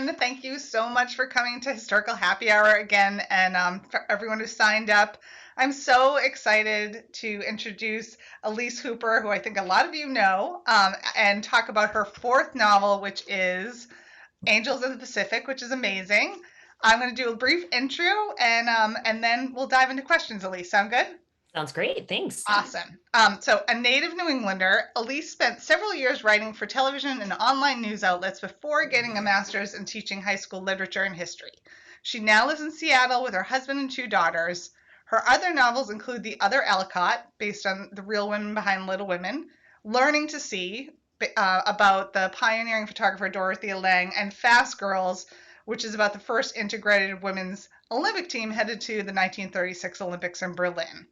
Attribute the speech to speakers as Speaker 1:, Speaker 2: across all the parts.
Speaker 1: everyone. Thank you so much for coming to Historical Happy Hour again, and for everyone who signed up. I'm so excited to introduce Elise Hooper, who I think a lot of you know, and talk about her fourth novel, which is Angels of the Pacific, which is amazing. I'm going to do a brief intro, and then we'll dive into questions. Elise, sound good?
Speaker 2: Sounds great. Thanks.
Speaker 1: Awesome. So, a native New Englander, Elise spent several years writing for television and online news outlets before getting a master's in teaching high school literature and history. She now lives in Seattle with her husband and two daughters. Her other novels include The Other Ellicott, based on the real women behind Little Women, Learning to See, about the pioneering photographer Dorothea Lange, and Fast Girls, which is about the first integrated women's Olympic team headed to the 1936 Olympics in Berlin.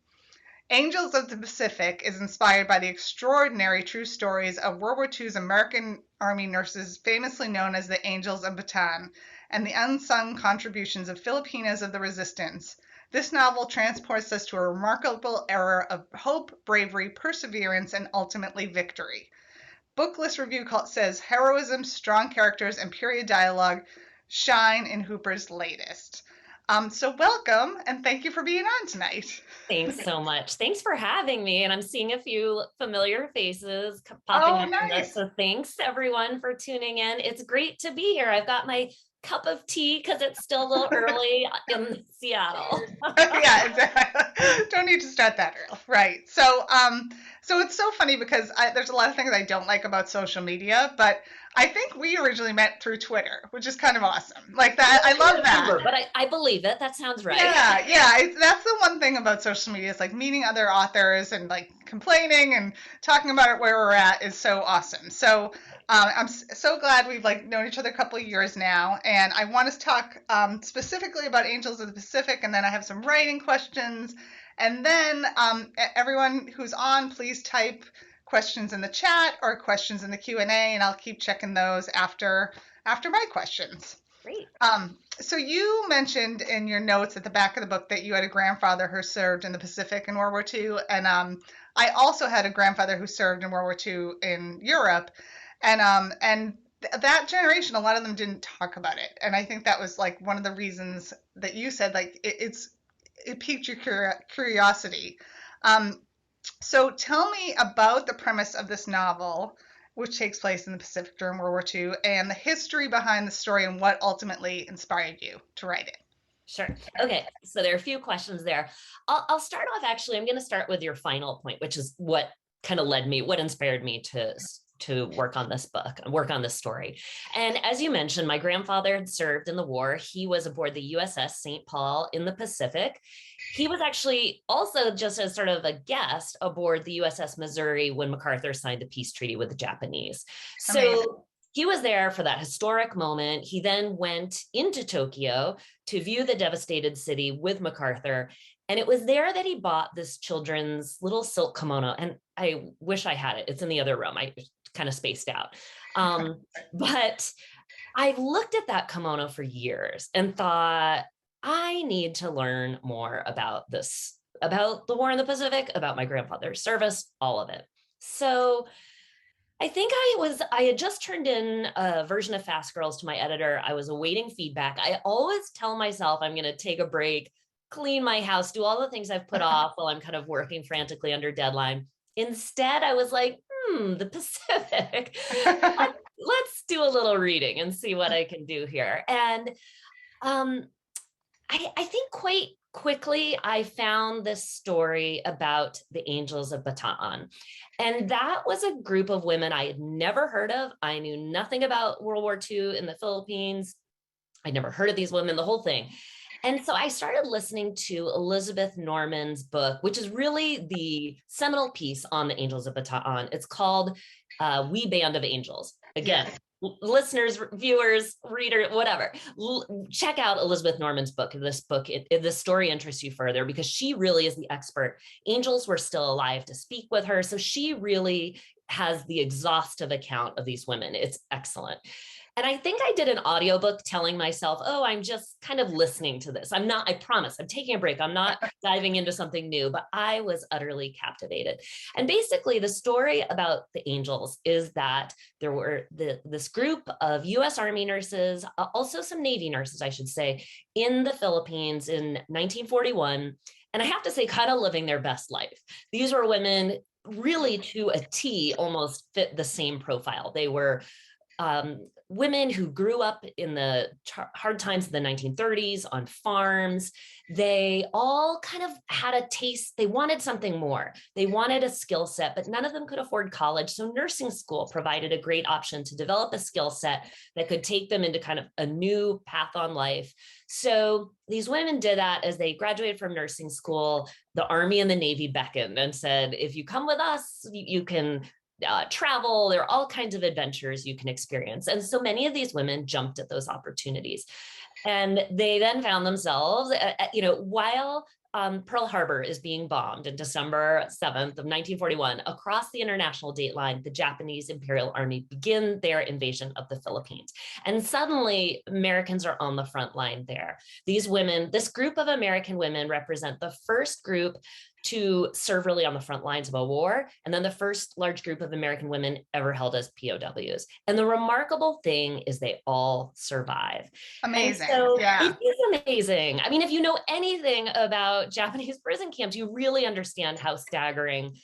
Speaker 1: Angels of the Pacific is inspired by the extraordinary true stories of World War II's American Army nurses, famously known as the Angels of Bataan, and the unsung contributions of Filipinas of the resistance. This novel transports us to a remarkable era of hope, bravery, perseverance, and ultimately victory. Booklist Review says heroism, strong characters, and period dialogue shine in Hooper's latest. So welcome, and thank you for being on tonight.
Speaker 2: Thanks so much. Thanks for having me. And I'm seeing a few familiar faces popping
Speaker 1: Oh,
Speaker 2: up in this.
Speaker 1: nice.
Speaker 2: So thanks everyone for tuning in. It's great to be here. I've got my cup of tea because it's still a little early in Seattle.
Speaker 1: Yeah, exactly. Don't need to start that early, right? So it's so funny because there's a lot of things I don't like about social media, but I think we originally met through Twitter, which is kind of awesome. Like that, I love that.
Speaker 2: Remember, but I believe it. That sounds right.
Speaker 1: Yeah. That's the one thing about social media is like meeting other authors and like complaining and talking about it where we're at is so awesome. So I'm so glad we've like known each other a couple of years now, and I want to talk specifically about Angels of the Pacific, and then I have some writing questions, and then everyone who's on, please type questions in the chat or questions in the Q&A, and I'll keep checking those after my questions.
Speaker 2: Great.
Speaker 1: So you mentioned in your notes at the back of the book that you had a grandfather who served in the Pacific in World War II, and I also had a grandfather who served in World War II in Europe, and that generation, a lot of them didn't talk about it, and I think that was like one of the reasons that you said like it piqued your curiosity. Um, so tell me about the premise of this novel, which takes place in the Pacific during World War II, and the history behind the story and what ultimately inspired you to write it.
Speaker 2: Sure. Okay. So there are a few questions there. I'll start off actually. I'm going to start with your final point, which is what kind of what inspired me to work on this book and work on this story. And as you mentioned, my grandfather had served in the war. He was aboard the USS St. Paul in the Pacific. He was actually also just as sort of a guest aboard the USS Missouri when Macarthur signed the peace treaty with the Japanese.
Speaker 1: Amazing.
Speaker 2: So he was there for that historic moment. He then went into Tokyo to view the devastated city with Macarthur. And it was there that he bought this children's little silk kimono. And I wish I had it. It's in the other room. I kind of spaced out. But I looked at that kimono for years and thought, I need to learn more about this, about the war in the Pacific, about my grandfather's service, all of it. So I think I had just turned in a version of Fast Girls to my editor. I was awaiting feedback. I always tell myself I'm going to take a break, clean my house, do all the things I've put off while I'm kind of working frantically under deadline. Instead, I was like, the Pacific. Let's do a little reading and see what I can do here. And I think quite quickly, I found this story about the Angels of Bataan. And that was a group of women I had never heard of. I knew nothing about World War II in the Philippines. I'd never heard of these women, the whole thing. And so I started listening to Elizabeth Norman's book, which is really the seminal piece on the Angels of Bataan. It's called We Band of Angels. Again,
Speaker 1: Yes.
Speaker 2: Listeners, viewers, reader, whatever, check out Elizabeth Norman's book. This story interests you further because she really is the expert. Angels were still alive to speak with her. So she really has the exhaustive account of these women. It's excellent. And I think I did an audiobook telling myself, oh, I'm just kind of listening to this. I'm not, I promise, I'm taking a break. I'm not diving into something new, but I was utterly captivated. And basically, the story about the Angels is that there were this group of US Army nurses, also some Navy nurses, I should say, in the Philippines in 1941. And I have to say, kind of living their best life. These were women really to a T almost fit the same profile. They were women who grew up in the hard times of the 1930s on farms. They all kind of had a taste. They wanted something more. They wanted a skill set, but none of them could afford college. So nursing school provided a great option to develop a skill set that could take them into kind of a new path on life. So these women did that. As they graduated from nursing school, the Army and the Navy beckoned and said, if you come with us, you can travel. There are all kinds of adventures you can experience. And so many of these women jumped at those opportunities. And they then found themselves, while Pearl Harbor is being bombed in December 7th of 1941, across the international date line, the Japanese Imperial Army begin their invasion of the Philippines. And suddenly Americans are on the front line there. These women, this group of American women represent the first group to serve really on the front lines of a war, and then the first large group of American women ever held as POWs. And the remarkable thing is they all survive.
Speaker 1: Amazing.
Speaker 2: And so
Speaker 1: Yeah.
Speaker 2: it is amazing. I mean, if you know anything about Japanese prison camps, you really understand how staggering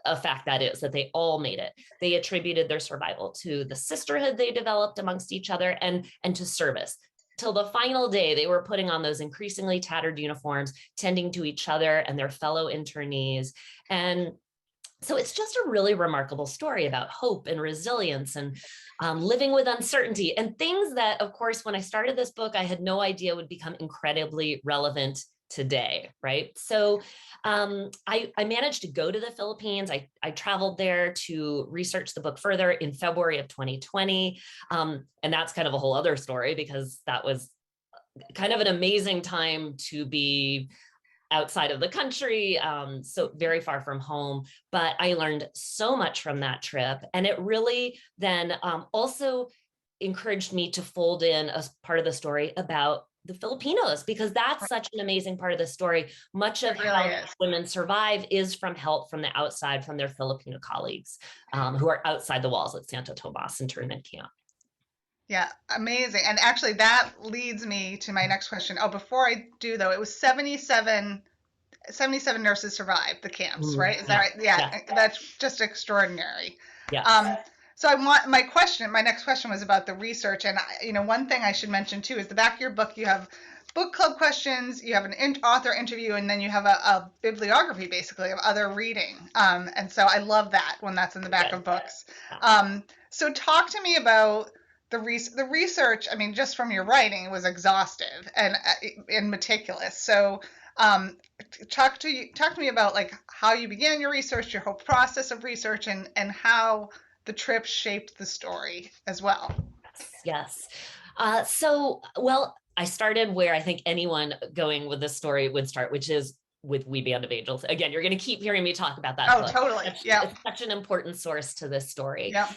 Speaker 2: a fact that is, that they all made it. They attributed their survival to the sisterhood they developed amongst each other and to service. Till the final day, they were putting on those increasingly tattered uniforms, tending to each other and their fellow internees. And so it's just a really remarkable story about hope and resilience and living with uncertainty and things that, of course, when I started this book, I had no idea would become incredibly relevant today, right? So I managed to go to the Philippines. I traveled there to research the book further in February of 2020. And that's kind of a whole other story because that was kind of an amazing time to be outside of the country, so very far from home. But I learned so much from that trip. And it really then also encouraged me to fold in a part of the story about the Filipinos, because that's such an amazing part of the story. Much of how women survive is from help from the outside, from their Filipino colleagues who are outside the walls at Santo Tomas internment camp.
Speaker 1: Yeah, amazing. And actually, that leads me to my next question. Oh, before I do, though, it was 77 nurses survived the camps, right? Is that right? Yeah, that's just extraordinary.
Speaker 2: Yeah.
Speaker 1: So my next question was about the research. And, one thing I should mention, too, is the back of your book, you have book club questions, you have an author interview, and then you have a bibliography, basically, of other reading. And so I love that when that's in the back of books. So talk to me about the research. I mean, just from your writing, was exhaustive and meticulous. So talk to me about like how you began your research, your whole process of research, and how the trip shaped the story as well.
Speaker 2: Yes. Well, I started where I think anyone going with this story would start, which is with We Band of Angels. Again, you're going to keep hearing me talk about that.
Speaker 1: Oh, book. Totally.
Speaker 2: It's such an important source to this story.
Speaker 1: Yeah.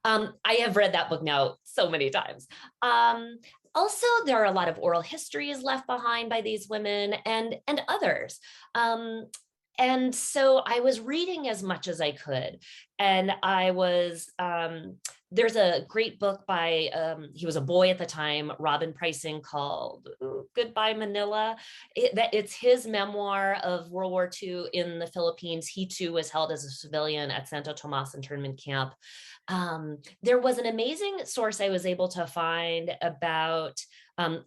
Speaker 2: I have read that book now so many times. Also, there are a lot of oral histories left behind by these women and others. And so I was reading as much as I could. And I was, there's a great book by, he was a boy at the time, Robin Pricing, called Goodbye Manila. It's his memoir of World War II in the Philippines. He too was held as a civilian at Santo Tomas internment camp. There was an amazing source I was able to find about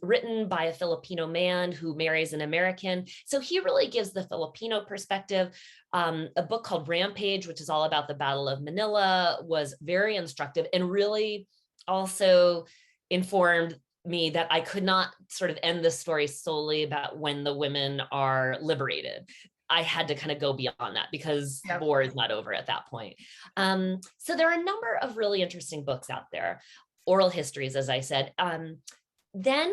Speaker 2: written by a Filipino man who marries an American. So he really gives the Filipino perspective. A book called Rampage, which is all about the Battle of Manila, was very instructive and really also informed me that I could not sort of end the story solely about when the women are liberated. I had to kind of go beyond that because war is not over at that point. So there are a number of really interesting books out there, oral histories, as I said. Then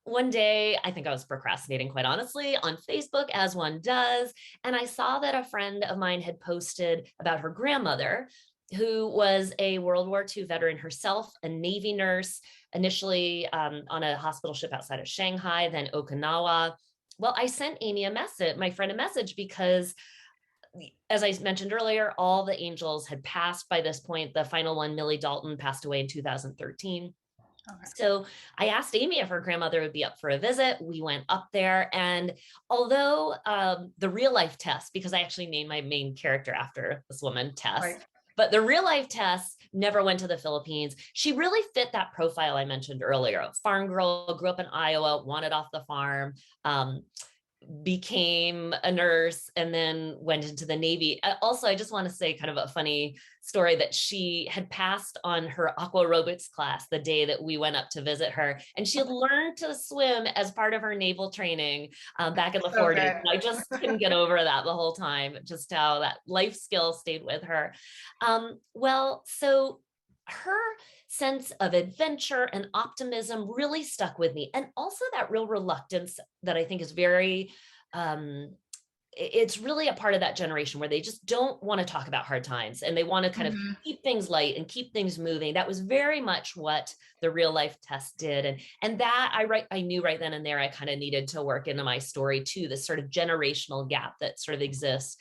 Speaker 2: one day, I think I was procrastinating, quite honestly, on Facebook, as one does. And I saw that a friend of mine had posted about her grandmother who was a World War II veteran herself, a Navy nurse, initially on a hospital ship outside of Shanghai, then Okinawa. Well, I sent Amy my friend, a message because, as I mentioned earlier, all the angels had passed by this point. The final one, Millie Dalton, passed away in 2013.
Speaker 1: Okay.
Speaker 2: So I asked Amy if her grandmother would be up for a visit. We went up there. And although the real life Tess, because I actually named my main character after this woman, Tess,
Speaker 1: Right.
Speaker 2: but the real life Tess never went to the Philippines. She really fit that profile I mentioned earlier. Farm girl, grew up in Iowa, wanted off the farm. Became a nurse and then went into the Navy. Also, I just want to say kind of a funny story that she had passed on her aqua aerobics class the day that we went up to visit her. And she had learned to swim as part of her naval training back in the
Speaker 1: So
Speaker 2: 40s.
Speaker 1: good.
Speaker 2: And I just couldn't get over that the whole time, just how that life skill stayed with her. So her sense of adventure and optimism really stuck with me. And also that real reluctance that I think is very, it's really a part of that generation where they just don't want to talk about hard times and they want to kind of
Speaker 1: Mm-hmm.
Speaker 2: keep things light and keep things moving. That was very much what the real life Tess did. And that I knew right then and there, I kind of needed to work into my story too, this sort of generational gap that sort of exists.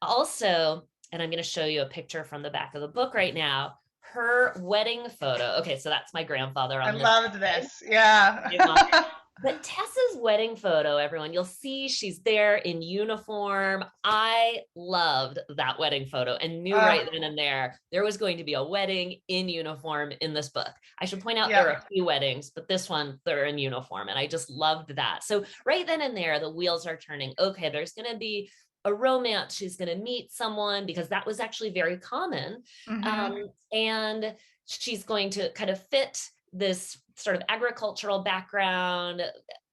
Speaker 2: Also, and I'm going to show you a picture from the back of the book right now, her wedding photo. Okay, so that's my grandfather
Speaker 1: I
Speaker 2: on this
Speaker 1: loved
Speaker 2: side.
Speaker 1: this. Yeah.
Speaker 2: But Tessa's wedding photo, everyone, you'll see she's there in uniform. I loved that wedding photo and knew
Speaker 1: uh,
Speaker 2: right then and there was going to be a wedding in uniform in this book. I should point out there are
Speaker 1: yeah.
Speaker 2: a few weddings, but this one, they're in uniform. And I just loved that. So right then and there, the wheels are turning. Okay, there's going to be a romance. She's going to meet someone because that was actually very common.
Speaker 1: Mm-hmm.
Speaker 2: And she's going to kind of fit this sort of agricultural background.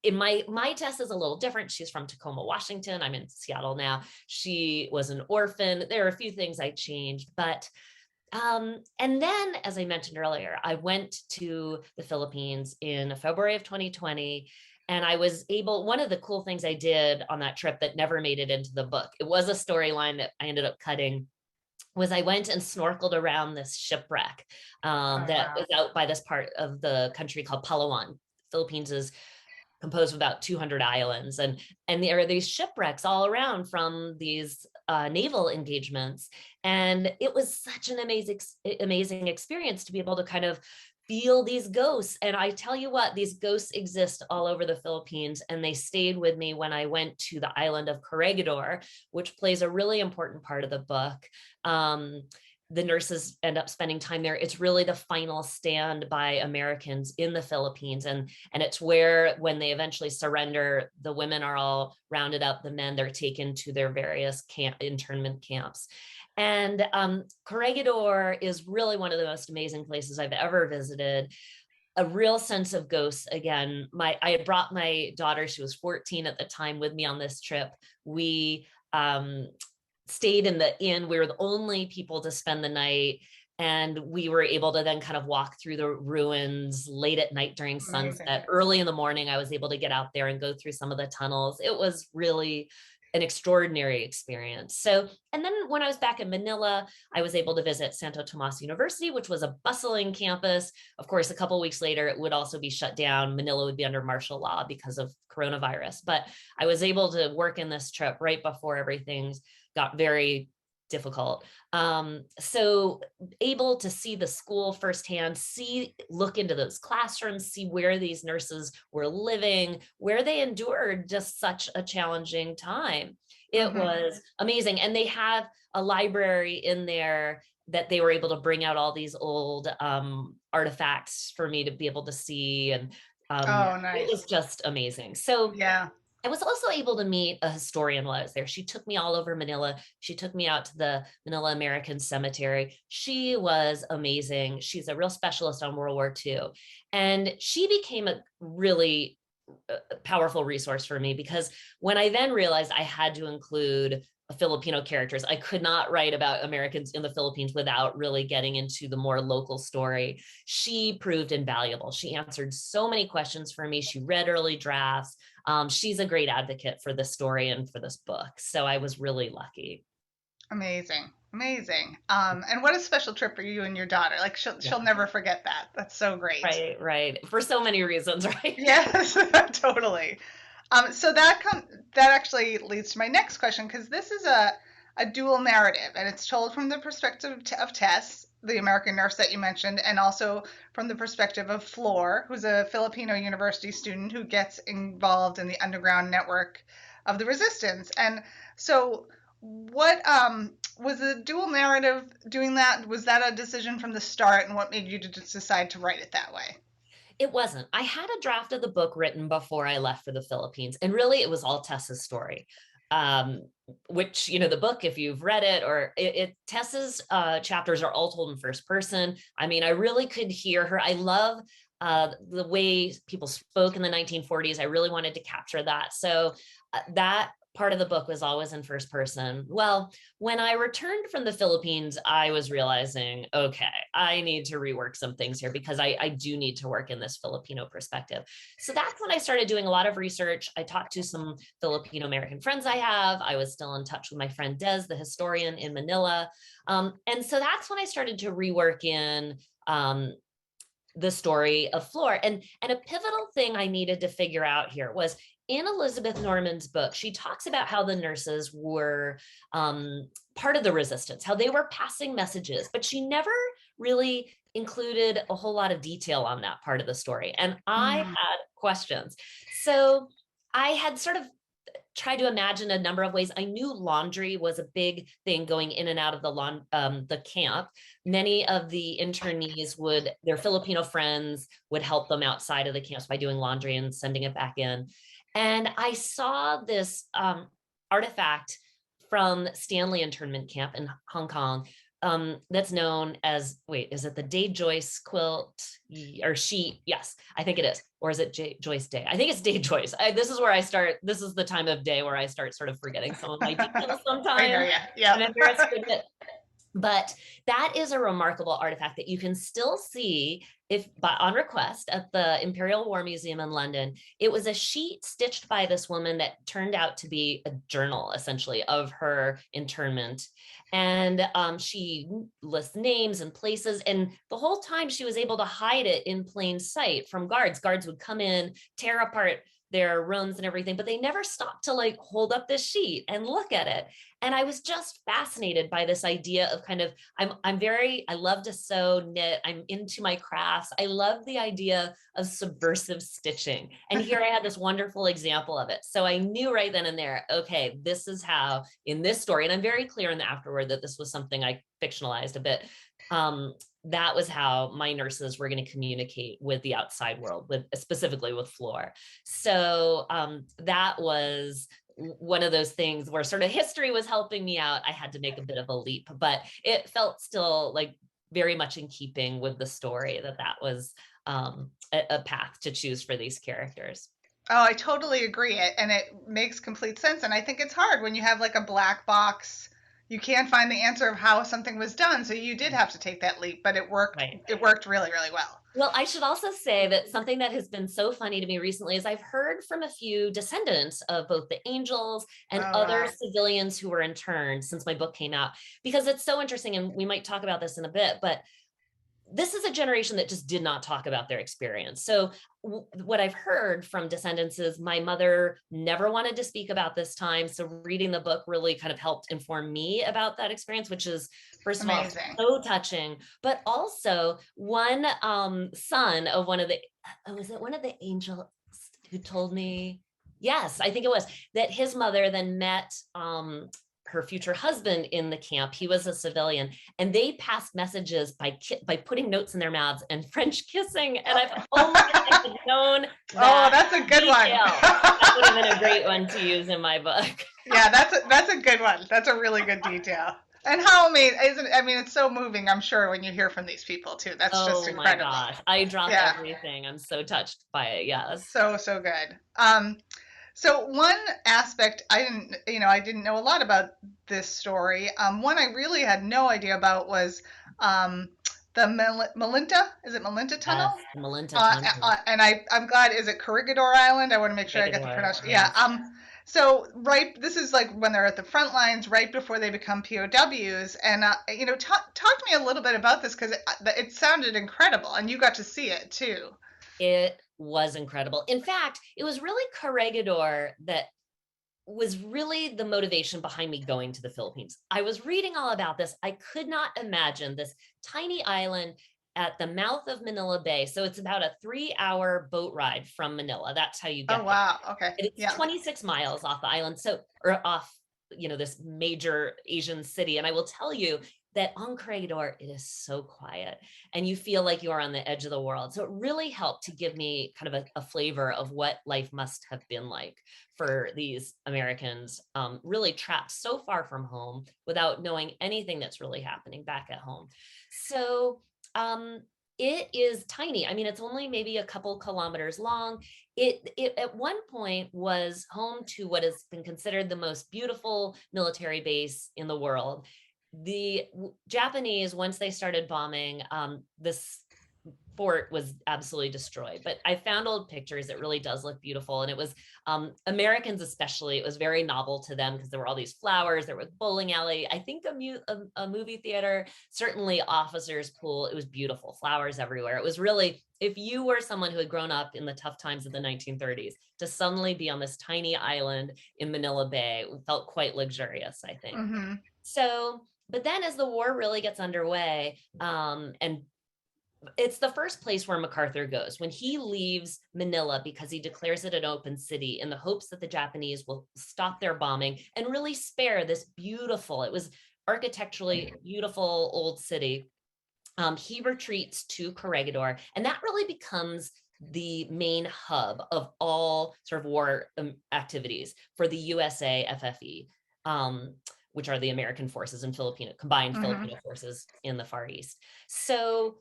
Speaker 2: In my Tess is a little different. She's from Tacoma, Washington. I'm in Seattle now. She was an orphan. There are a few things I changed, but and then, as I mentioned earlier, I went to the Philippines in February of 2020. And I was able, one of the cool things I did on that trip that never made it into the book, it was a storyline that I ended up cutting, was I went and snorkeled around this shipwreck
Speaker 1: Oh,
Speaker 2: that
Speaker 1: wow.
Speaker 2: is out by this part of the country called Palawan. Philippines is composed of about 200 islands, and there are these shipwrecks all around from these naval engagements. And it was such an amazing experience to be able to kind of feel these ghosts. And I tell you what, these ghosts exist all over the Philippines, and they stayed with me when I went to the island of Corregidor, which plays a really important part of the book. The nurses end up spending time there. It's really the final stand by Americans in the Philippines. And it's where, when they eventually surrender, the women are all rounded up, the men, they're taken to their various internment camps. And Corregidor is really one of the most amazing places I've ever visited. A real sense of ghosts. Again, I had brought my daughter, she was 14 at the time, with me on this trip. We stayed in the inn. We were the only people to spend the night. And we were able to then kind of walk through the ruins late at night during
Speaker 1: Amazing.
Speaker 2: sunset. Early in the morning, I was able to get out there and go through some of the tunnels. It was really an extraordinary experience. So, and then when I was back in Manila, I was able to visit Santo Tomas University, which was a bustling campus. Of course, a couple of weeks later, it would also be shut down. Manila would be under martial law because of coronavirus. But I was able to work in this trip right before everything got very difficult. So able to see the school firsthand, look into those classrooms, see where these nurses were living, where they endured just such a challenging time. It
Speaker 1: Mm-hmm.
Speaker 2: was amazing. And they have a library in there that they were able to bring out all these old artifacts for me to be able to see. And
Speaker 1: Oh,
Speaker 2: it was
Speaker 1: nice.
Speaker 2: just amazing. So
Speaker 1: Yeah.
Speaker 2: I was also able to meet a historian while I was there. She took me all over Manila. She took me out to the Manila American Cemetery. She was amazing. She's a real specialist on World War II. And she became a really powerful resource for me, because when I then realized I had to include Filipino characters, I could not write about Americans in the Philippines without really getting into the more local story. She proved invaluable. She answered so many questions for me. She read early drafts. She's a great advocate for this story and for this book. So I was really lucky.
Speaker 1: Amazing. Amazing. And what a special trip for you and your daughter. Like she'll
Speaker 2: Yeah.
Speaker 1: never forget that. That's so great.
Speaker 2: Right, right. For so many reasons, right?
Speaker 1: Yes, totally. So that actually leads to my next question because this is a dual narrative, and it's told from the perspective of Tess, the American nurse that you mentioned, and also from the perspective of Flor, who's a Filipino university student who gets involved in the underground network of the resistance. And so, what was the dual narrative doing that? Was that a decision from the start, and what made you decide to write it that way?
Speaker 2: It wasn't. I had a draft of the book written before I left for the Philippines, and really it was all Tessa's story. Um, which, the book, if you've read it, or Tessa's chapters are all told in first person. I mean, I really could hear her. I love the way people spoke in the 1940s. I really wanted to capture that. So that part of the book was always in first person. Well, when I returned from the Philippines, I was realizing, okay, I need to rework some things here because I do need to work in this Filipino perspective. So that's when I started doing a lot of research. I talked to some Filipino American friends I have. I was still in touch with my friend Des, the historian in Manila. And so that's when I started to rework in the story of Flor. And a pivotal thing I needed to figure out here was in Elizabeth Norman's book, she talks about how the nurses were part of the resistance, how they were passing messages, but she never really included a whole lot of detail on that part of the story. And I
Speaker 1: Mm.
Speaker 2: had questions. So I had sort of tried to imagine a number of ways. I knew laundry was a big thing going in and out of the camp. Many of the internees their Filipino friends would help them outside of the camps by doing laundry and sending it back in. And I saw this artifact from Stanley internment camp in Hong Kong that's known as, wait, is it the Day Joyce quilt or sheet? Yes, I think it is. Or is it Joyce Day? I think it's Day Joyce. This is where I start. This is the time of day where I start sort of forgetting some of my details
Speaker 1: I hear
Speaker 2: sometimes.
Speaker 1: you.
Speaker 2: I'm
Speaker 1: Yep.
Speaker 2: embarrassed to admit. But that is a remarkable artifact that you can still see if on request at the Imperial War Museum in London. It was a sheet stitched by this woman that turned out to be a journal, essentially, of her internment. And she lists names and places. And the whole time she was able to hide it in plain sight from guards. Guards would come in, tear apart their rooms and everything, but they never stopped to like hold up this sheet and look at it. And I was just fascinated by this idea of kind of, I love to sew, knit, I'm into my crafts. I love the idea of subversive stitching. And here I had this wonderful example of it. So I knew right then and there, okay, this is how in this story, and I'm very clear in the afterword that this was something I fictionalized a bit. That was how my nurses were going to communicate with the outside world, specifically with Flor. So that was one of those things where sort of history was helping me out. I had to make a bit of a leap, but it felt still like very much in keeping with the story that was a path to choose for these characters.
Speaker 1: Oh, I totally agree. And it makes complete sense. And I think it's hard when you have like a black box. You can't find the answer of how something was done. So you did have to take that leap, but it worked.
Speaker 2: Right.
Speaker 1: It worked really, really well.
Speaker 2: Well, I should also say that something that has been so funny to me recently is I've heard from a few descendants of both the Angels and
Speaker 1: Oh,
Speaker 2: other
Speaker 1: wow.
Speaker 2: civilians who were interned since my book came out, because it's so interesting. And we might talk about this in a bit, but this is a generation that just did not talk about their experience. So what I've heard from descendants is my mother never wanted to speak about this time. So reading the book really kind of helped inform me about that experience, which is, first of all,
Speaker 1: Amazing.
Speaker 2: so touching. But also one son of one of the, was it one of the angels who told me? Yes, I think it was, that his mother then met her future husband in the camp. He was a civilian, and they passed messages by putting notes in their mouths and French kissing. And I've only known
Speaker 1: Oh,
Speaker 2: that
Speaker 1: that's a good
Speaker 2: detail.
Speaker 1: one.
Speaker 2: That would have been a great one to use in my book.
Speaker 1: Yeah, that's a good one. That's a really good detail. And how amazing, isn't it? I mean, it's so moving, I'm sure, when you hear from these people too. That's just
Speaker 2: Oh my
Speaker 1: incredible.
Speaker 2: gosh. I dropped
Speaker 1: Yeah,
Speaker 2: everything. I'm so touched by it. Yes.
Speaker 1: so good. So one aspect I didn't know a lot about this story. One I really had no idea about was the Malinta. Is it Malinta Tunnel?
Speaker 2: Yes. Melinda Tunnel.
Speaker 1: And I'm glad. Is it Corregidor Island? I want to make sure I get the
Speaker 2: Corregidor.
Speaker 1: pronunciation. Yeah.
Speaker 2: Yes.
Speaker 1: So this is like when they're at the front lines, right before they become POWs. And talk to me a little bit about this because it sounded incredible, and you got to see it too.
Speaker 2: It was incredible. In fact, it was really Corregidor that was really the motivation behind me going to the Philippines. I was reading all about this. I could not imagine this tiny island at the mouth of Manila Bay. So it's about a 3-hour boat ride from Manila. That's how you
Speaker 1: Oh
Speaker 2: get there.
Speaker 1: wow. Okay.
Speaker 2: It's
Speaker 1: Yeah.
Speaker 2: 26 miles off the island. So, or off, this major Asian city. And I will tell you that on Corregidor, it is so quiet and you feel like you are on the edge of the world. So it really helped to give me kind of a flavor of what life must have been like for these Americans, really trapped so far from home without knowing anything that's really happening back at home. So, it is tiny. I mean, it's only maybe a couple kilometers long. It at one point was home to what has been considered the most beautiful military base in the world. The Japanese, once they started bombing, this fort was absolutely destroyed. But I found old pictures. It really does look beautiful. And it was, Americans especially, it was very novel to them because there were all these flowers. There was bowling alley, I think a movie theater, certainly officers pool. It was beautiful, flowers everywhere. It was really, if you were someone who had grown up in the tough times of the 1930s, to suddenly be on this tiny island in Manila Bay felt quite luxurious, I think.
Speaker 1: Mm-hmm.
Speaker 2: So, but then as the war really gets underway, and it's the first place where Macarthur goes when he leaves Manila because he declares it an open city in the hopes that the Japanese will stop their bombing and really spare this beautiful, it was architecturally beautiful old city. He retreats to Corregidor, and that really becomes the main hub of all sort of war activities for the USA FFE, which are the American forces and combined
Speaker 1: Mm-hmm.
Speaker 2: Filipino forces in the Far East. So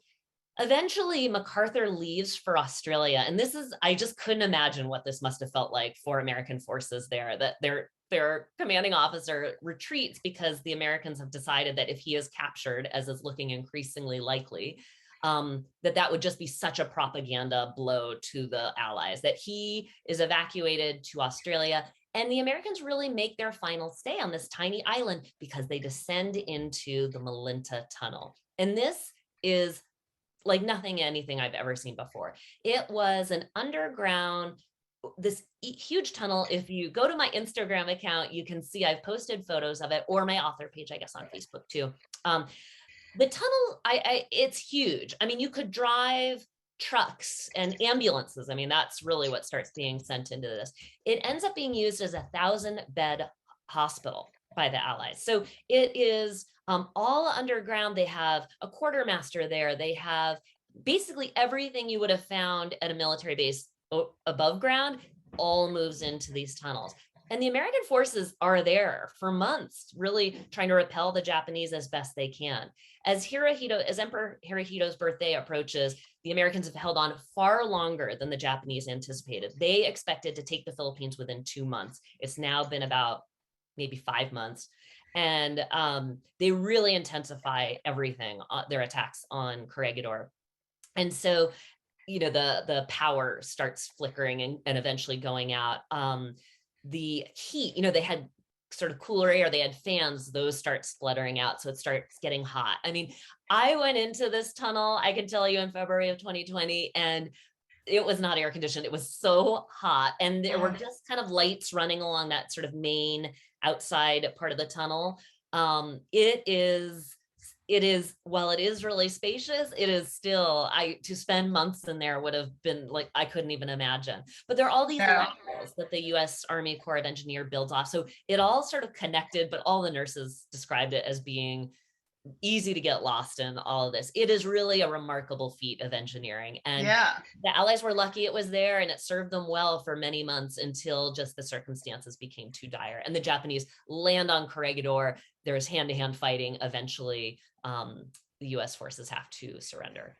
Speaker 2: eventually Macarthur leaves for Australia, and this is, I just couldn't imagine what this must have felt like for American forces there, that their commanding officer retreats because the Americans have decided that if he is captured, as is looking increasingly likely, that would just be such a propaganda blow to the Allies, that he is evacuated to Australia. And the Americans really make their final stay on this tiny island because they descend into the Malinta Tunnel. And this is like anything I've ever seen before. It was an underground, this huge tunnel. If you go to my Instagram account, you can see I've posted photos of it, or my author page, I guess, on Facebook too. The tunnel, it's huge. I mean, you could drive trucks and ambulances. I mean, that's really what starts being sent into this. It ends up being used as a 1,000-bed hospital by the Allies. So it is all underground. They have a quartermaster there. They have basically everything you would have found at a military base above ground all moves into these tunnels. And the American forces are there for months, really trying to repel the Japanese as best they can. As Emperor Hirohito's birthday approaches, the Americans have held on far longer than the Japanese anticipated. They expected to take the Philippines within 2 months. It's now been about maybe 5 months. And they really intensify everything, their attacks on Corregidor. And so, the power starts flickering and eventually going out. The heat, they had sort of cooler air, they had fans, those start spluttering out. So it starts getting hot. I mean, I went into this tunnel, I can tell you, in February of 2020, and it was not air conditioned. It was so hot. And there were just kind of lights running along that sort of main outside part of the tunnel. It is, while it is really spacious, it is still, to spend months in there would have been like, I couldn't even imagine. But there are all these levels that the US Army Corps of Engineer builds off. So it all sort of connected, but all the nurses described it as being easy to get lost in all of this. It is really a remarkable feat of engineering. And the Allies were lucky it was there, and it served them well for many months until just the circumstances became too dire. And the Japanese land on Corregidor. There's hand-to-hand fighting. Eventually, the US forces have to surrender.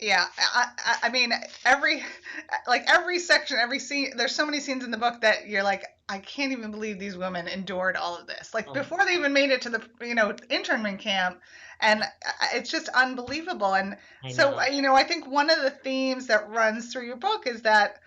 Speaker 1: Yeah, I mean, every section, every scene, there's so many scenes in the book that you're like, I can't even believe these women endured all of this. Like before they even made it to the, internment camp, and it's just unbelievable. And so, I think one of the themes that runs through your book is that,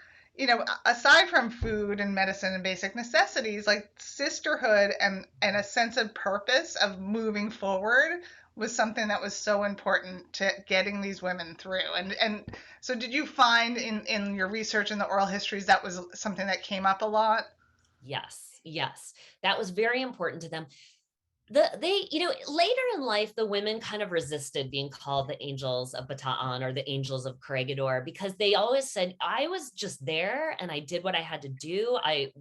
Speaker 1: aside from food and medicine and basic necessities, like sisterhood and a sense of purpose of moving forward was something that was so important to getting these women through. And so did you find in your research in the oral histories that was something that came up a lot?
Speaker 2: Yes, yes, that was very important to them. Later in life, the women kind of resisted being called the Angels of Bataan or the Angels of Corregidor, because they always said, I was just there and I did what I had to do. I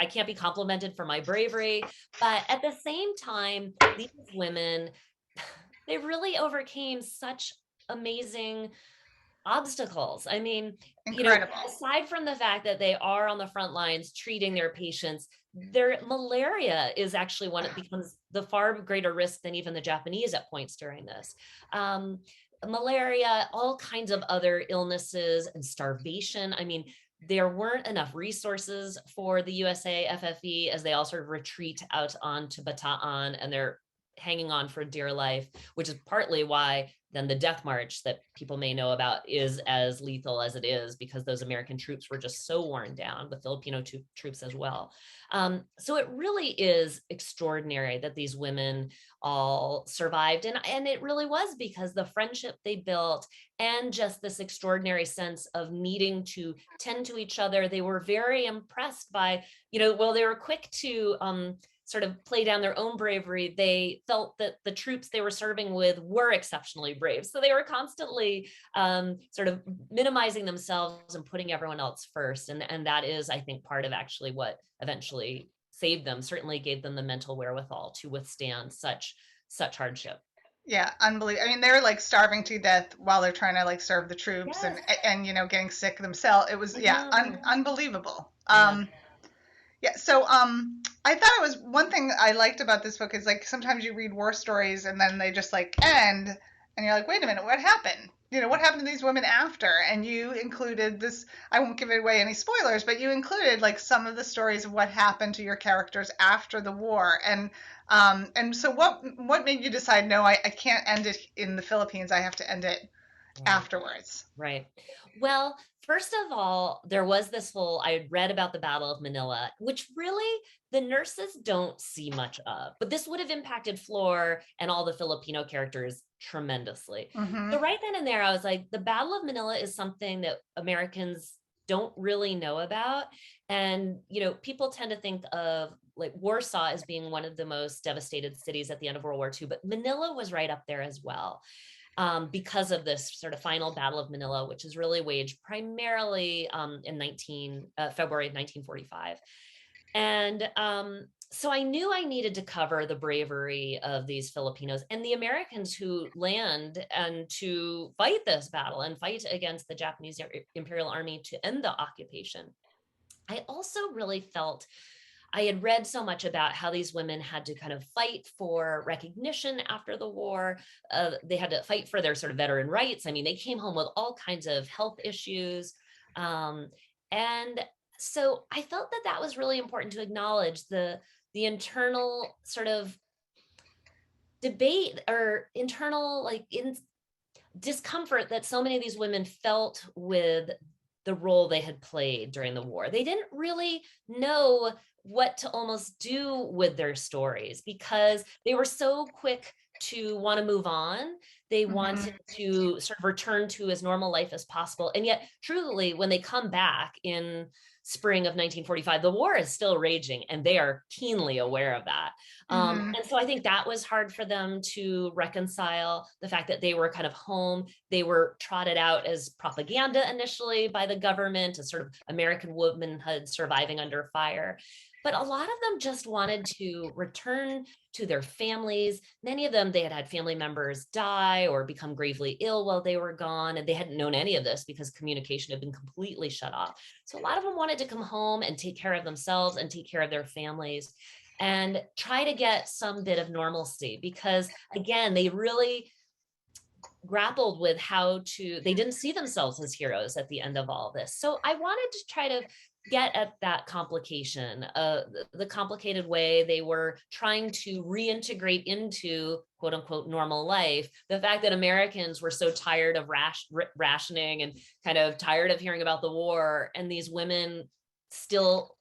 Speaker 2: can't be complimented for my bravery. But at the same time, these women, they really overcame such amazing obstacles. I mean,
Speaker 1: Incredible.
Speaker 2: aside from the fact that they are on the front lines treating their patients, their malaria is actually one that becomes the far greater risk than even the Japanese at points during this. Um, Malaria, all kinds of other illnesses, and starvation. I mean, there weren't enough resources for the USA FFE as they all sort of retreat out onto Bataan, and they're hanging on for dear life, which is partly why then the death march that people may know about is as lethal as it is, because those American troops were just so worn down, the Filipino troops as well. So it really is extraordinary that these women all survived. And it really was because the friendship they built and just this extraordinary sense of needing to tend to each other. They were very impressed by, they were quick to sort of play down their own bravery. They felt that the troops they were serving with were exceptionally brave. So they were constantly sort of minimizing themselves and putting everyone else first. And that is, I think, part of actually what eventually saved them, certainly gave them the mental wherewithal to withstand such hardship.
Speaker 1: Yeah, unbelievable. I mean, they're like starving to death while they're trying to like serve the troops
Speaker 2: Yes,
Speaker 1: and getting sick themselves. It was
Speaker 2: I
Speaker 1: yeah,
Speaker 2: know.
Speaker 1: unbelievable.
Speaker 2: Yeah.
Speaker 1: Yeah, so I thought it was one thing I liked about this book is like sometimes you read war stories and then they just like end and you're like, wait a minute, what happened? What happened to these women after? And you included this, I won't give away any spoilers, but you included like some of the stories of what happened to your characters after the war. And so what made you decide, no, I can't end it in the Philippines, I have to end it
Speaker 2: Right.
Speaker 1: afterwards?
Speaker 2: Right. Well, first of all, there was I had read about the Battle of Manila, which really the nurses don't see much of, but this would have impacted Flor and all the Filipino characters tremendously.
Speaker 1: Mm-hmm.
Speaker 2: So right then and there, I was like, the Battle of Manila is something that Americans don't really know about. And, people tend to think of like Warsaw as being one of the most devastated cities at the end of World War II, but Manila was right up there as well, because of this sort of final Battle of Manila, which is really waged primarily in February of 1945. And so I knew I needed to cover the bravery of these Filipinos and the Americans who land and to fight this battle and fight against the Japanese Imperial Army to end the occupation. I also really felt I had read so much about how these women had to kind of fight for recognition after the war. They had to fight for their sort of veteran rights. I mean, they came home with all kinds of health issues. Um, and so I felt that that was really important to acknowledge the internal sort of debate or internal like in discomfort that so many of these women felt with the role they had played during the war. They didn't really know what to almost do with their stories because they were so quick to want to move on. They
Speaker 1: Mm-hmm.
Speaker 2: wanted to sort of return to as normal life as possible. And yet, truly, when they come back in spring of 1945, the war is still raging and they are keenly aware of that.
Speaker 1: Mm-hmm.
Speaker 2: And so I think that was hard for them to reconcile the fact that they were kind of home. They were trotted out as propaganda initially by the government, as sort of American womanhood surviving under fire. But a lot of them just wanted to return to their families. Many of them, they had had family members die or become gravely ill while they were gone, and they hadn't known any of this because communication had been completely shut off. So a lot of them wanted to come home and take care of themselves and take care of their families and try to get some bit of normalcy because, again, they really grappled with they didn't see themselves as heroes at the end of all this. So I wanted to try to get at that complication, the complicated way they were trying to reintegrate into quote unquote normal life. The fact that Americans were so tired of rationing and kind of tired of hearing about the war, and these women still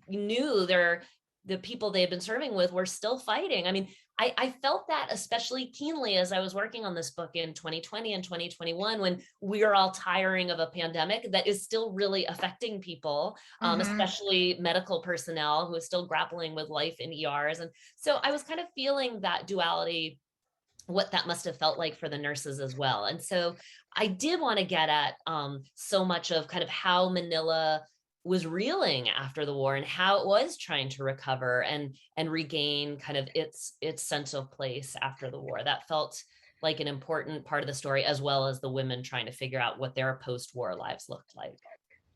Speaker 2: knew the people they had been serving with were still fighting. I mean, I felt that especially keenly as I was working on this book in 2020 and 2021, when we are all tiring of a pandemic that is still really affecting people,
Speaker 1: Mm-hmm.
Speaker 2: especially medical personnel who is still grappling with life in ERs. And so I was kind of feeling that duality, what that must have felt like for the nurses as well. And so I did want to get at so much of kind of how Manila was reeling after the war and how it was trying to recover and regain kind of its sense of place after the war. That felt like an important part of the story, as well as the women trying to figure out what their post-war lives looked like.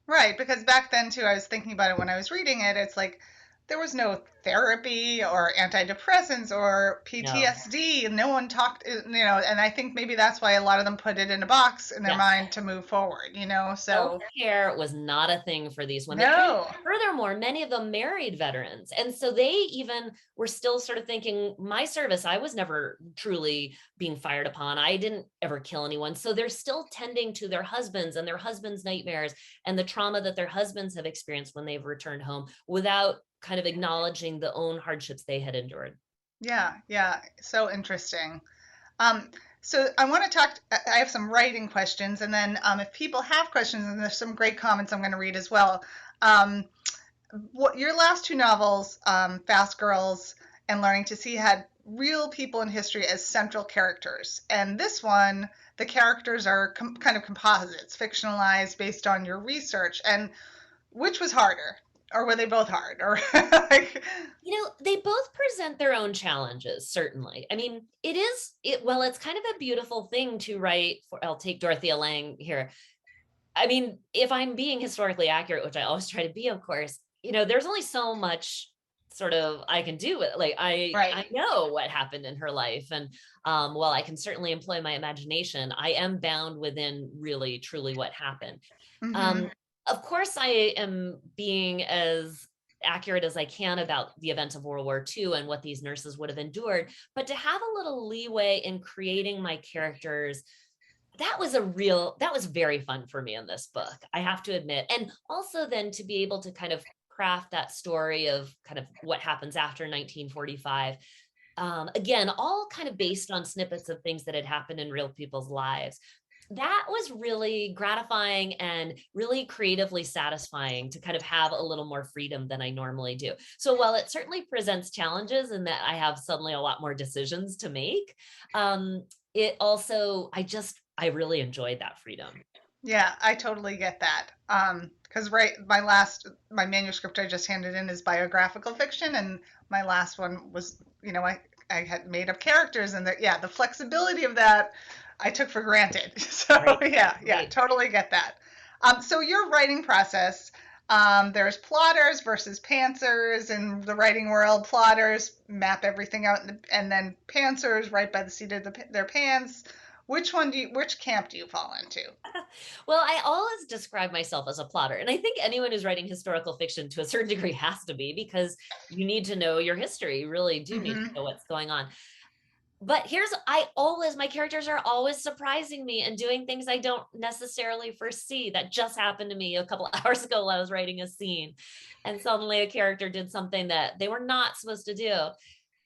Speaker 1: Right, because back then too, I was thinking about it when I was reading it. It's like there was no therapy or antidepressants or
Speaker 2: No.
Speaker 1: PTSD. No one talked, and I think maybe that's why a lot of them put it in a box in their
Speaker 2: Yes.
Speaker 1: mind to move forward. So
Speaker 2: Self-care was not a thing for these women. And
Speaker 1: no.
Speaker 2: furthermore, many of them married veterans. And so they even were still sort of thinking, my service, I was never truly being fired upon. I didn't ever kill anyone. So they're still tending to their husbands and their husbands' nightmares and the trauma that their husbands have experienced when they've returned home, without kind of acknowledging the own hardships they had endured.
Speaker 1: Yeah, yeah, so interesting. Um, so I want to talk. I have some writing questions, and then if people have questions, and there's some great comments I'm going to read as well. Um, what your last two novels, Fast Girls and Learning to See, had real people in history as central characters, and this one, the characters are kind of composites, fictionalized based on your research. And which was harder, or were they both hard, or like?
Speaker 2: They both present their own challenges, certainly. I mean, well, it's kind of a beautiful thing to write for. I'll take Dorothea Lange here. I mean, if I'm being historically accurate, which I always try to be, of course, there's only so much sort of I can do with it. Like
Speaker 1: Right.
Speaker 2: I know what happened in her life. And while I can certainly employ my imagination, I am bound within really truly what happened.
Speaker 1: Mm-hmm.
Speaker 2: Um, of course, I am being as accurate as I can about the events of World War II and what these nurses would have endured, but to have a little leeway in creating my characters, that was very fun for me in this book, I have to admit. And also then to be able to kind of craft that story of kind of what happens after 1945. Again, all kind of based on snippets of things that had happened in real people's lives. That was really gratifying and really creatively satisfying to kind of have a little more freedom than I normally do. So while it certainly presents challenges in that I have suddenly a lot more decisions to make, it also, I really enjoyed that freedom.
Speaker 1: Yeah, I totally get that. Because right, my manuscript I just handed in is biographical fiction, and my last one was, I had made up characters, and the flexibility of that I took for granted. So
Speaker 2: Right.
Speaker 1: yeah, yeah,
Speaker 2: Right.
Speaker 1: totally get that. So your writing process, there's plotters versus pantsers in the writing world. Plotters map everything out, and then pantsers write by the seat of their pants. Which camp do you fall into?
Speaker 2: Well, I always describe myself as a plotter. And I think anyone who's writing historical fiction to a certain degree has to be, because you need to know your history. You really do need to
Speaker 1: Hmm.
Speaker 2: know what's going on. But my characters are always surprising me and doing things I don't necessarily foresee. That just happened to me a couple hours ago while I was writing a scene. And suddenly a character did something that they were not supposed to do.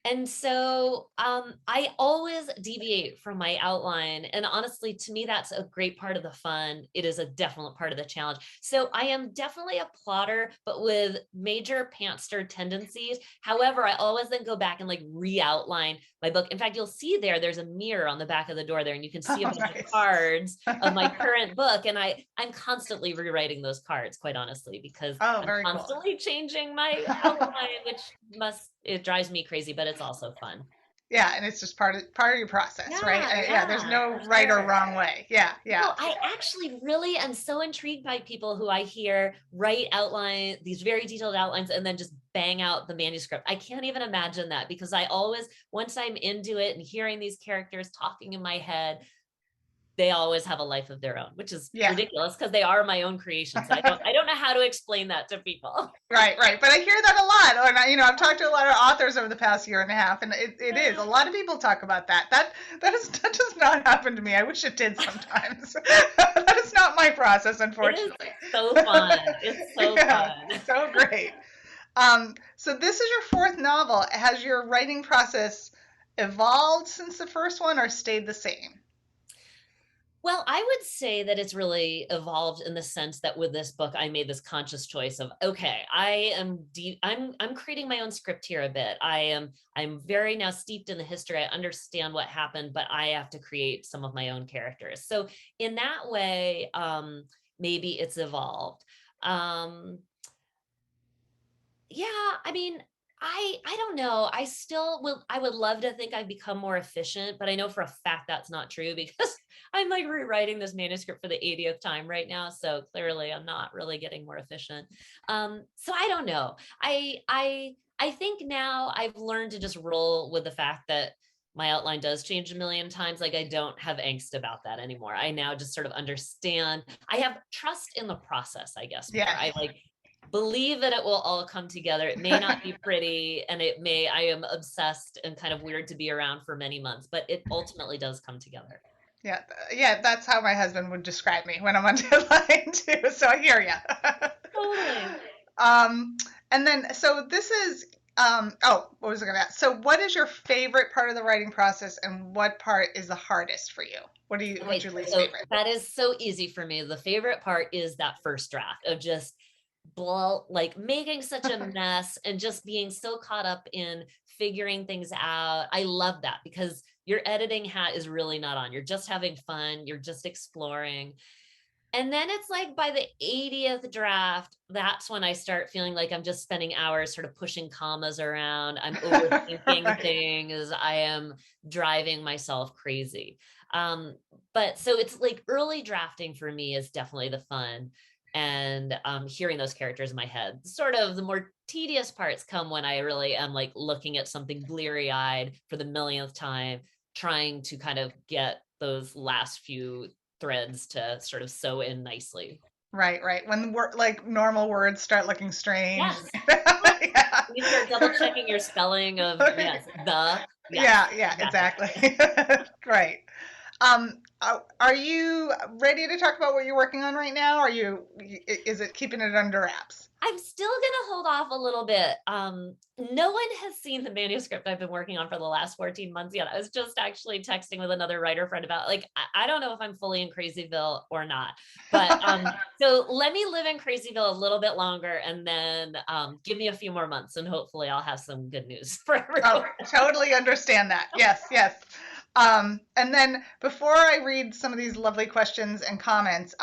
Speaker 2: And so I always deviate from my outline. And honestly, to me, that's a great part of the fun. It is a definite part of the challenge. So I am definitely a plotter, but with major pantster tendencies. However, I always then go back and like re-outline my book. In fact, you'll see there's a mirror on the back of the door there, and you can see a
Speaker 1: Oh,
Speaker 2: bunch of
Speaker 1: nice.
Speaker 2: cards of my current book. And I'm constantly rewriting those cards, quite honestly, because
Speaker 1: Oh,
Speaker 2: I'm
Speaker 1: very cool.
Speaker 2: constantly changing my outline, which it drives me crazy, but it's also fun.
Speaker 1: Yeah, and it's just part of your process, right?
Speaker 2: Yeah,
Speaker 1: Yeah, there's
Speaker 2: yeah,
Speaker 1: no
Speaker 2: for
Speaker 1: right or
Speaker 2: sure.
Speaker 1: wrong way. Yeah, yeah.
Speaker 2: No, I actually really am so intrigued by people who I hear write outline, these very detailed outlines, and then just bang out the manuscript. I can't even imagine that, because once I'm into it and hearing these characters talking in my head, they always have a life of their own, which is
Speaker 1: Yeah.
Speaker 2: ridiculous because they are my own creations. I don't know how to explain that to people.
Speaker 1: Right, right. But I hear that a lot. And I've talked to a lot of authors over the past year and a half, and it is a lot of people talk about that. That does not happen to me. I wish it did sometimes. That is not my process,
Speaker 2: It is
Speaker 1: unfortunately.
Speaker 2: so fun. It's so
Speaker 1: Yeah,
Speaker 2: fun.
Speaker 1: so great. So this is your fourth novel. Has your writing process evolved since the first one, or stayed the same?
Speaker 2: Well, I would say that it's really evolved in the sense that with this book, I made this conscious choice of, okay, I'm creating my own script here a bit. I'm very now steeped in the history. I understand what happened, but I have to create some of my own characters. So in that way, maybe it's evolved. Um, yeah, I mean, I don't know. I would love to think I've become more efficient, but I know for a fact that's not true because I'm like rewriting this manuscript for the 80th time right now. So clearly I'm not really getting more efficient. So I don't know. I think now I've learned to just roll with the fact that my outline does change a million times. Like I don't have angst about that anymore. I now just sort of understand. I have trust in the process, I guess more.
Speaker 1: Yes.
Speaker 2: I like believe that it will all come together. It may not be pretty and I am obsessed and kind of weird to be around for many months, but it ultimately does come together.
Speaker 1: Yeah, yeah, that's how my husband would describe me when I'm on deadline too. So I hear you.
Speaker 2: Totally.
Speaker 1: um, and then so this is oh, what was I going to ask? So what is your favorite part of the writing process, and what part is the hardest for you? What's
Speaker 2: Okay,
Speaker 1: your least
Speaker 2: so
Speaker 1: favorite?
Speaker 2: that is so easy for me. The favorite part is that first draft of just like making such a mess and just being so caught up in figuring things out. I love that because your editing hat is really not on. You're just having fun, you're just exploring. And then it's like by the 80th draft, that's when I start feeling like I'm just spending hours sort of pushing commas around. I'm overthinking
Speaker 1: Right.
Speaker 2: things. I am driving myself crazy. Um, but so it's like early drafting for me is definitely the fun. And hearing those characters in my head. Sort of the more tedious parts come when I really am like looking at something bleary eyed for the millionth time, trying to kind of get those last few threads to sort of sew in nicely.
Speaker 1: Right, right. When like normal words start looking strange.
Speaker 2: Yes.
Speaker 1: Yeah.
Speaker 2: You start double checking your spelling of, yes, yes,
Speaker 1: Yeah, yeah,
Speaker 2: exactly.
Speaker 1: exactly. Right. Are you ready to talk about what you're working on right now? Is it keeping it under wraps?
Speaker 2: I'm still going to hold off a little bit. No one has seen the manuscript I've been working on for the last 14 months yet. I was just actually texting with another writer friend about like, I don't know if I'm fully in Crazyville or not, but so let me live in Crazyville a little bit longer and then give me a few more months and hopefully I'll have some good news for
Speaker 1: Oh,
Speaker 2: everyone.
Speaker 1: totally understand that. Yes, yes. And then before I read some of these lovely questions and comments,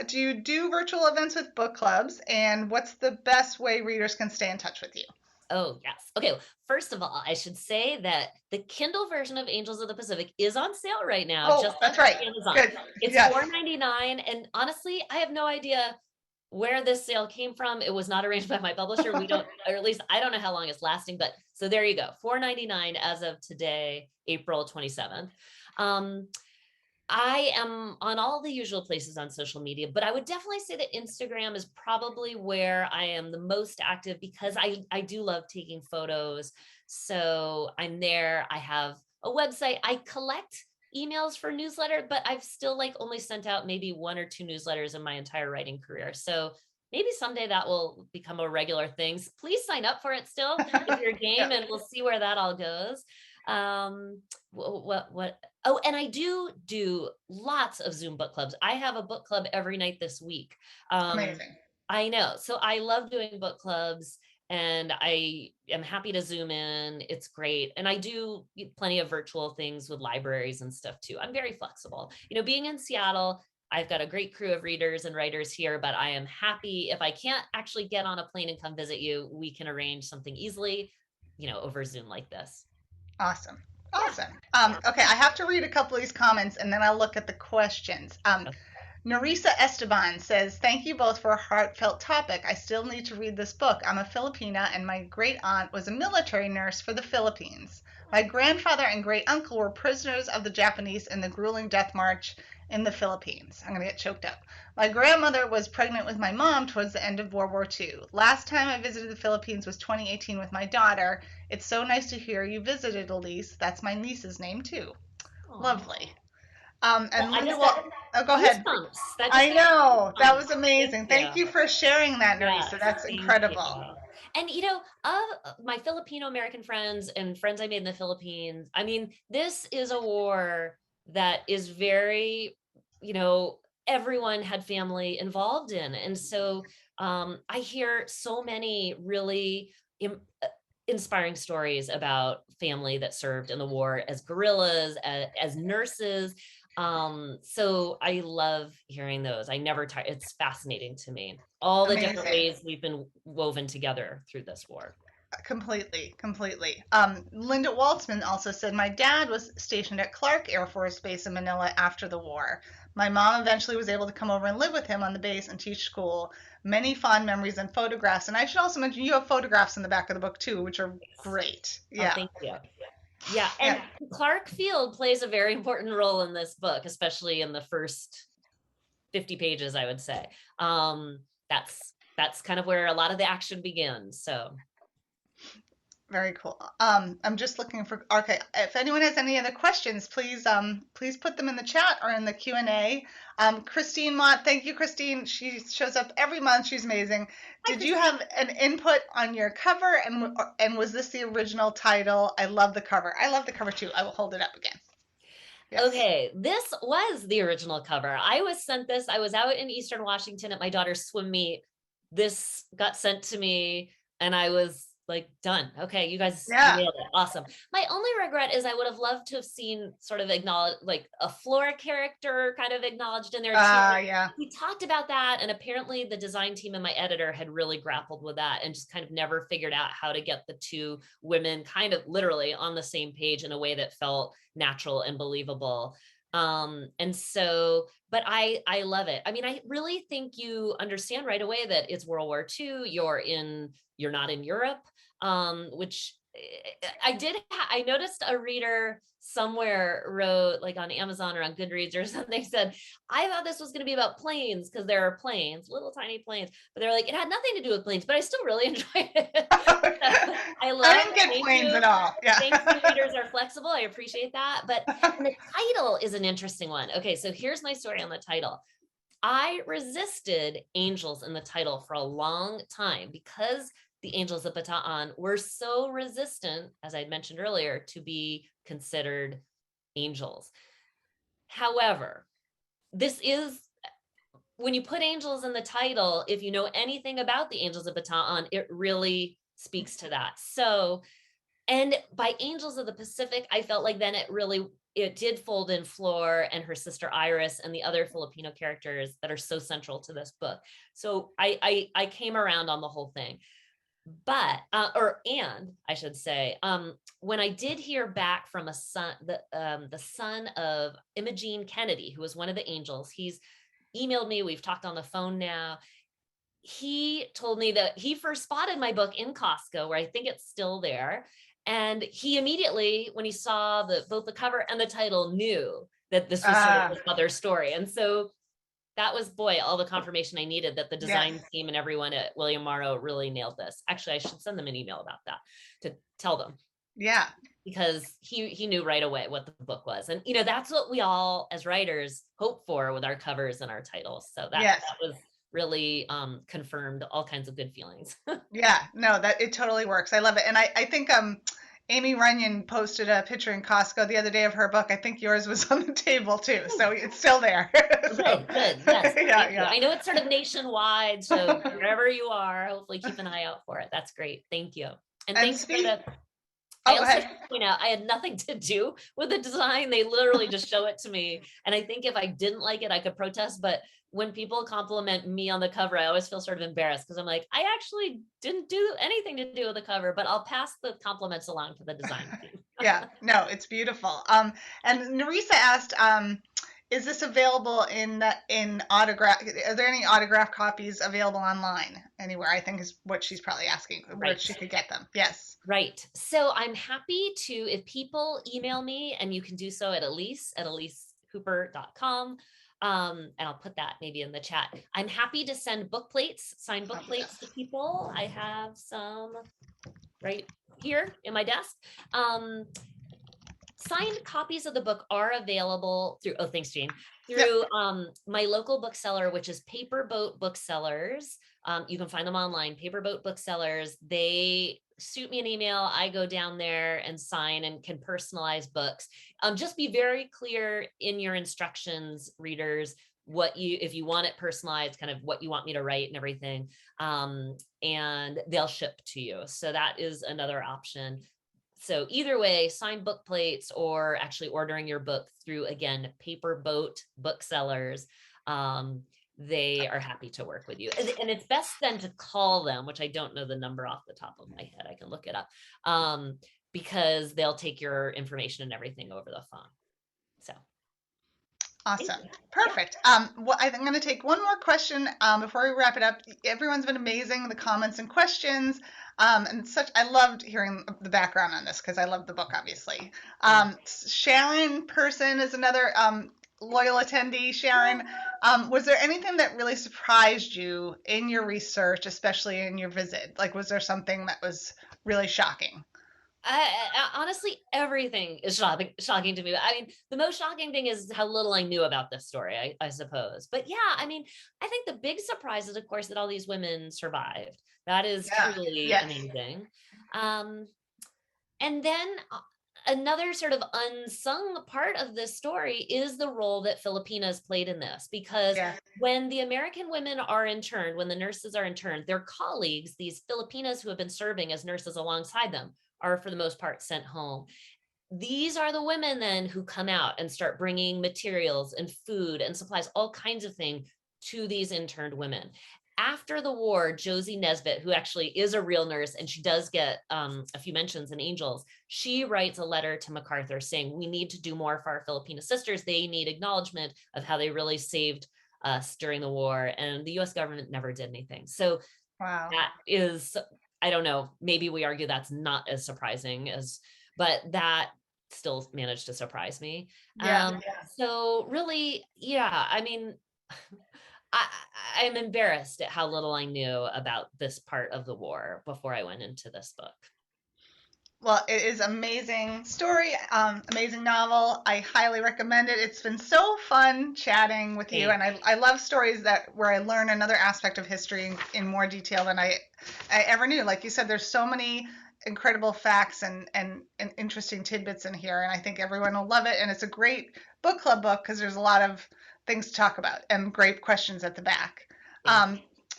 Speaker 1: do you do virtual events with book clubs? And what's the best way readers can stay in touch with you?
Speaker 2: Oh, yes. Okay. First of all, I should say that the Kindle version of Angels of the Pacific is on sale right now,
Speaker 1: Oh,
Speaker 2: just
Speaker 1: that's right.
Speaker 2: on Amazon.
Speaker 1: Good.
Speaker 2: It's
Speaker 1: Yes.
Speaker 2: $4.99. And honestly, I have no idea where this sale came from. It was not arranged by my publisher. We don't, or at least I don't know how long it's lasting, but so there you go. $4.99 as of today, April 27th. Um, I am on all the usual places on social media, but I would definitely say that Instagram is probably where I am the most active because I do love taking photos. So I'm there. I have a website. I collect emails for newsletter, but I've still like only sent out maybe one or two newsletters in my entire writing career. So maybe someday that will become a regular thing. Please sign up for it still if you're
Speaker 1: Yeah.
Speaker 2: game, and we'll see where that all goes. Um, what Oh, and I do lots of Zoom book clubs. I have a book club every night this week. Um,
Speaker 1: Amazing.
Speaker 2: I know. So I love doing book clubs and I am happy to Zoom in. It's great. And I do plenty of virtual things with libraries and stuff too. I'm very flexible. Being in Seattle, I've got a great crew of readers and writers here, but I am happy if I can't actually get on a plane and come visit you, we can arrange something easily, over Zoom like this.
Speaker 1: Awesome.
Speaker 2: Yeah.
Speaker 1: Awesome. Okay, I have to read a couple of these comments and then I'll look at the questions. Narisa Esteban says, "Thank you both for a heartfelt topic. I still need to read this book. I'm a Filipina and my great aunt was a military nurse for the Philippines. My grandfather and great uncle were prisoners of the Japanese in the grueling death march in the Philippines. I'm going to get choked up. My grandmother was pregnant with my mom towards the end of World War II. Last time I visited the Philippines was 2018 with my daughter. It's so nice to hear you visited, Elise. That's my niece's name, too.
Speaker 2: Oh,
Speaker 1: Lovely.
Speaker 2: well,
Speaker 1: And
Speaker 2: I
Speaker 1: Linda,
Speaker 2: just got
Speaker 1: well, oh, go ahead.
Speaker 2: goosebumps. That just
Speaker 1: I
Speaker 2: got
Speaker 1: know. That
Speaker 2: goosebumps.
Speaker 1: was
Speaker 2: Thank
Speaker 1: amazing.
Speaker 2: you.
Speaker 1: Thank you for sharing that, Nerissa.
Speaker 2: Yes,
Speaker 1: That's
Speaker 2: thank you.
Speaker 1: incredible.
Speaker 2: And of my Filipino American friends and friends I made in the Philippines, I mean, this is a war that is very, everyone had family involved in. And so I hear so many really inspiring stories about family that served in the war as guerrillas, as nurses. So I love hearing those. I never tire. It's fascinating to me. All the different
Speaker 1: Amazing.
Speaker 2: ways we've been woven together through this war.
Speaker 1: Completely, completely. Linda Waltzman also said, my dad was stationed at Clark Air Force Base in Manila after the war. My mom eventually was able to come over and live with him on the base and teach school. Many fond memories and photographs. And I should also mention you have photographs in the back of the book too, which are great.
Speaker 2: Oh,
Speaker 1: Yeah.
Speaker 2: thank you. Yeah,
Speaker 1: Yeah.
Speaker 2: and Clark Field plays a very important role in this book, especially in the first 50 pages, I would say. That's kind of where a lot of the action begins. So
Speaker 1: Very cool. I'm just looking for, okay, if anyone has any other questions, please put them in the chat or in the Q&A. Christine Mott, thank you, Christine. She shows up every month. She's amazing.
Speaker 2: hi,
Speaker 1: Did you
Speaker 2: Christine.
Speaker 1: have an input on your cover, and was this the original title? I love the cover. I love the cover too. I will hold it up again. Yes.
Speaker 2: Okay, this was the original cover. I was sent this. I was out in Eastern Washington at my daughter's swim meet. This got sent to me, and I was like, done. Okay, you guys
Speaker 1: Yeah.
Speaker 2: nailed it. Awesome. My only regret is I would have loved to have seen sort of acknowledge like a Flora character kind of acknowledged in there too.
Speaker 1: Yeah.
Speaker 2: We talked about that, and apparently the design team and my editor had really grappled with that and just kind of never figured out how to get the two women kind of literally on the same page in a way that felt natural and believable. And so, but I love it. I mean, I really think you understand right away that it's World War II. You're not in Europe, which I noticed a reader somewhere wrote like on Amazon or on Goodreads or something said, I thought this was going to be about planes because there are planes, little tiny planes, but they're like, it had nothing to do with planes, but I still really enjoyed it. So I
Speaker 1: I
Speaker 2: love
Speaker 1: didn't
Speaker 2: it.
Speaker 1: get
Speaker 2: Thank
Speaker 1: planes
Speaker 2: you.
Speaker 1: at all. Yeah.
Speaker 2: Thanks to readers are flexible. I appreciate that. But and the title is an interesting one. Okay, so here's my story on the title. I resisted angels in the title for a long time because the Angels of Bataan were so resistant, as I mentioned earlier, to be considered angels. However, this is when you put angels in the title, if you know anything about the Angels of Bataan, it really speaks to that. So, and by Angels of the Pacific, I felt like then it did fold in Flor and her sister Iris and the other Filipino characters that are so central to this book. So I came around on the whole thing. But and I should say, when I did hear back from the son of Imogene Kennedy, who was one of the angels, he's emailed me. We've talked on the phone now. He told me that he first spotted my book in Costco, where I think it's still there. And he immediately, when he saw both the cover and the title, knew that this was sort of his mother's story. And so that was, boy, all the confirmation I needed that the
Speaker 1: Yes.
Speaker 2: design team and everyone at William Morrow really nailed this. Actually, I should send them an email about that to tell them.
Speaker 1: Yeah.
Speaker 2: Because he knew right away what the book was. And, that's what we all as writers hope for with our covers and our titles. So that was really confirmed all kinds of good feelings.
Speaker 1: Yeah, no, that it totally works. I love it. And I think Amy Runyon posted a picture in Costco the other day of her book. I think yours was on the table too. So it's still there. So,
Speaker 2: Good. Yes.
Speaker 1: yeah.
Speaker 2: I know it's sort of nationwide. So wherever you are, hopefully keep an eye out for it. That's great. Thank you. And thanks for the I also should point out I had nothing to do with the design. They literally just show it to me. And I think if I didn't like it, I could protest. But when people compliment me on the cover, I always feel sort of embarrassed because I'm like, I actually didn't do anything to do with the cover, but I'll pass the compliments along to the design team.
Speaker 1: Yeah, no, it's beautiful. And Nerissa asked, Is this available in autograph? Are there any autograph copies available online anywhere? I think is what she's probably asking, where
Speaker 2: Right.
Speaker 1: she could get them. Yes.
Speaker 2: Right. So I'm happy to, if people email me, and you can do so at elisehooper.com. And I'll put that maybe in the chat. I'm happy to send book plates, signed book plates to people. I have some right here in my desk. Signed copies of the book are available through, oh, thanks, Jane, through my local bookseller, which is Paper Boat Booksellers. You can find them online, Paper Boat Booksellers. They shoot me an email. I go down there and sign and can personalize books. Just be very clear in your instructions, readers, if you want it personalized, kind of what you want me to write and everything. And they'll ship to you. So that is another option. So either way, signed book plates or actually ordering your book through, again, Paper Boat Booksellers. They are happy to work with you. And it's best then to call them, which I don't know the number off the top of my head. I can look it up, because they'll take your information and everything over the phone. So.
Speaker 1: Awesome. Perfect. Well, I'm going to take one more question before we wrap it up. Everyone's been amazing, the comments and questions. And I loved hearing the background on this because I love the book, obviously. Sharon Person is another loyal attendee. Sharon, was there anything that really surprised you in your research, especially in your visit? Like, was there something that was really shocking?
Speaker 2: Honestly, everything is shocking to me. I mean, the most shocking thing is how little I knew about this story, I suppose. But yeah, I mean, I think the big surprise is, of course, that all these women survived. That is truly amazing. And then another sort of unsung part of this story is the role that Filipinas played in this, because when the American women are interned, when the nurses are interned, their colleagues, these Filipinas who have been serving as nurses alongside them, are for the most part sent home. These are the women then who come out and start bringing materials and food and supplies, all kinds of things to these interned women. After the war, Josie Nesbitt, who actually is a real nurse, and she does get a few mentions in Angels, she writes a letter to Macarthur saying, we need to do more for our Filipino sisters. They need acknowledgement of how they really saved us during the war. And the US government never did anything. So that is, I don't know, maybe we argue that's not as surprising but that still managed to surprise me. So really, I mean, I'm embarrassed at how little I knew about this part of the war before I went into this book.
Speaker 1: Well, it is amazing story, amazing novel. I highly recommend it. It's been so fun chatting with you, and I love stories where I learn another aspect of history in more detail than I ever knew. Like you said, there's so many incredible facts and interesting tidbits in here, and I think everyone will love it. And it's a great book club book because there's a lot of things to talk about and great questions at the back.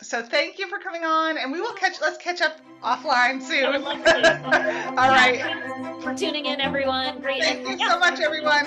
Speaker 1: So thank you for coming on, and let's catch up offline soon.
Speaker 2: I would love to.
Speaker 1: All right.
Speaker 2: Thanks for tuning in, everyone. Great.
Speaker 1: Thank you so much, everyone.